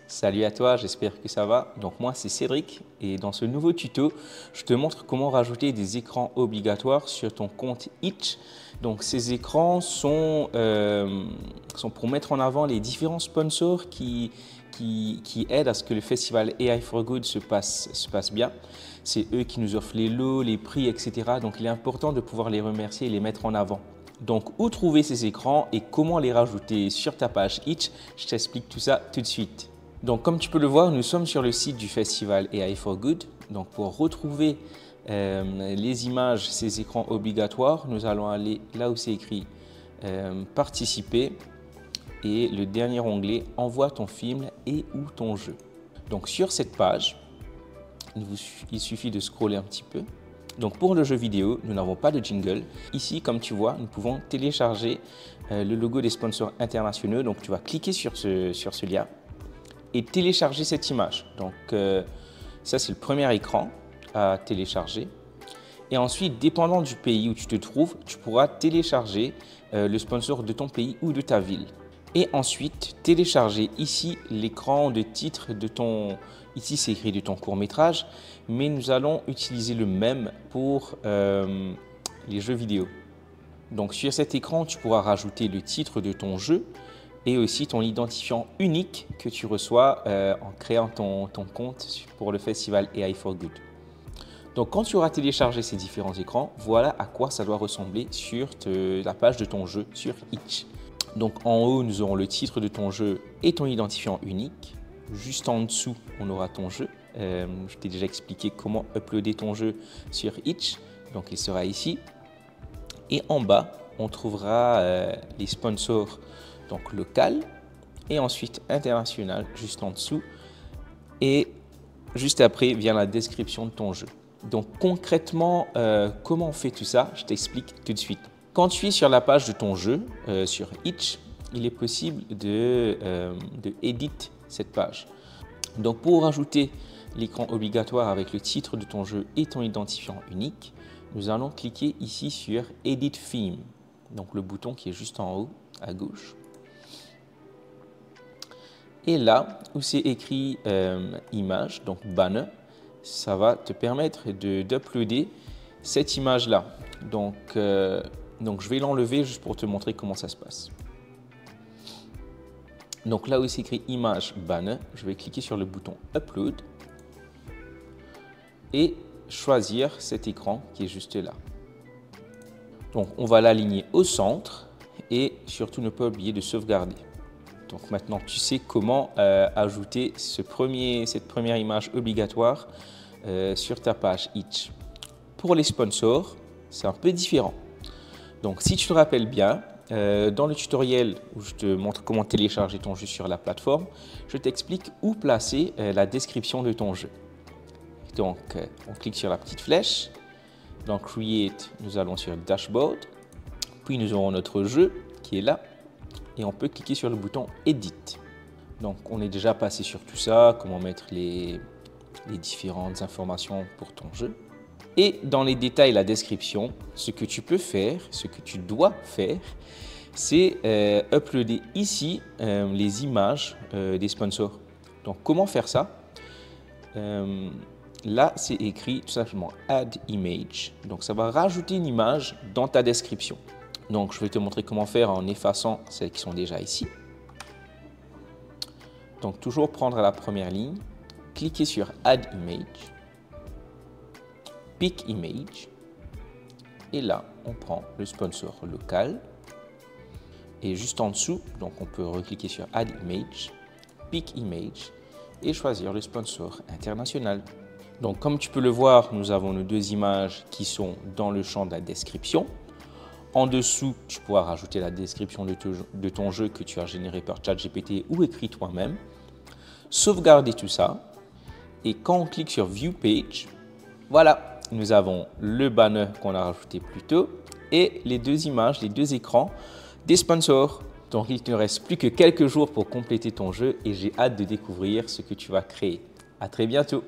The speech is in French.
Salut à toi, j'espère que ça va. Donc moi c'est Cédric et dans ce nouveau tuto, je te montre comment rajouter des écrans obligatoires sur ton compte Itch. Donc ces écrans sont pour mettre en avant les différents sponsors qui aident à ce que le festival AI for Good se passe bien. C'est eux qui nous offrent les lots, les prix, etc. Donc il est important de pouvoir les remercier et les mettre en avant. Donc où trouver ces écrans et comment les rajouter sur ta page Itch, je t'explique tout ça tout de suite. Donc comme tu peux le voir, nous sommes sur le site du festival AI for Good. Donc pour retrouver les images, ces écrans obligatoires, nous allons aller là où c'est écrit participer et le dernier onglet envoie ton film et ou ton jeu. Donc sur cette page, il suffit de scroller un petit peu. Donc pour le jeu vidéo, nous n'avons pas de jingle. Ici, comme tu vois, nous pouvons télécharger le logo des sponsors internationaux. Donc tu vas cliquer sur ce lien et télécharger cette image. Donc ça c'est le premier écran à télécharger. Et ensuite, dépendant du pays où tu te trouves, tu pourras télécharger le sponsor de ton pays ou de ta ville. Et ensuite, télécharger ici l'écran de titre de ton... Ici, c'est écrit de ton court-métrage, mais nous allons utiliser le même pour les jeux vidéo. Donc sur cet écran, tu pourras rajouter le titre de ton jeu et aussi ton identifiant unique que tu reçois en créant ton compte pour le festival AI for Good. Donc quand tu auras téléchargé ces différents écrans, voilà à quoi ça doit ressembler sur la page de ton jeu sur Itch. Donc en haut, nous aurons le titre de ton jeu et ton identifiant unique. Juste en dessous, on aura ton jeu. Je t'ai déjà expliqué comment uploader ton jeu sur Itch. Donc il sera ici. Et en bas, on trouvera les sponsors donc local et ensuite international juste en dessous. Et juste après vient la description de ton jeu. Donc concrètement, comment on fait tout ça? Je t'explique tout de suite. Quand tu es sur la page de ton jeu, sur Itch, il est possible de edit cette page. Donc pour rajouter l'écran obligatoire avec le titre de ton jeu et ton identifiant unique, nous allons cliquer ici sur Edit Theme. Donc le bouton qui est juste en haut à gauche. Et là où c'est écrit image, donc banner, ça va te permettre d'uploader cette image-là. Donc je vais l'enlever juste pour te montrer comment ça se passe. Donc là où c'est écrit image banner, je vais cliquer sur le bouton Upload et choisir cet écran qui est juste là. Donc on va l'aligner au centre et surtout ne pas oublier de sauvegarder. Donc maintenant tu sais comment ajouter cette première image obligatoire sur ta page Itch. Pour les sponsors, c'est un peu différent. Donc si tu te rappelles bien, dans le tutoriel où je te montre comment télécharger ton jeu sur la plateforme, je t'explique où placer la description de ton jeu. Donc on clique sur la petite flèche. Dans Create, nous allons sur Dashboard. Puis nous aurons notre jeu qui est là. Et on peut cliquer sur le bouton Edit. Donc on est déjà passé sur tout ça, comment mettre les différentes informations pour ton jeu. Et dans les détails, la description, ce que tu peux faire, ce que tu dois faire, c'est uploader ici les images des sponsors. Donc comment faire ça? Là, c'est écrit tout simplement Add Image. Donc ça va rajouter une image dans ta description. Donc je vais te montrer comment faire en effaçant celles qui sont déjà ici. Donc toujours prendre la première ligne, cliquer sur Add Image. Pick Image et là on prend le sponsor local et juste en dessous donc on peut recliquer sur Add Image, Pick Image et choisir le sponsor international. Donc comme tu peux le voir, nous avons nos deux images qui sont dans le champ de la description. En dessous, tu pourras rajouter la description de ton jeu que tu as généré par ChatGPT ou écrit toi-même. Sauvegarder tout ça et quand on clique sur View Page, voilà. Nous avons le banner qu'on a rajouté plus tôt et les deux images, les deux écrans des sponsors. Donc il ne te reste plus que quelques jours pour compléter ton jeu et j'ai hâte de découvrir ce que tu vas créer. À très bientôt.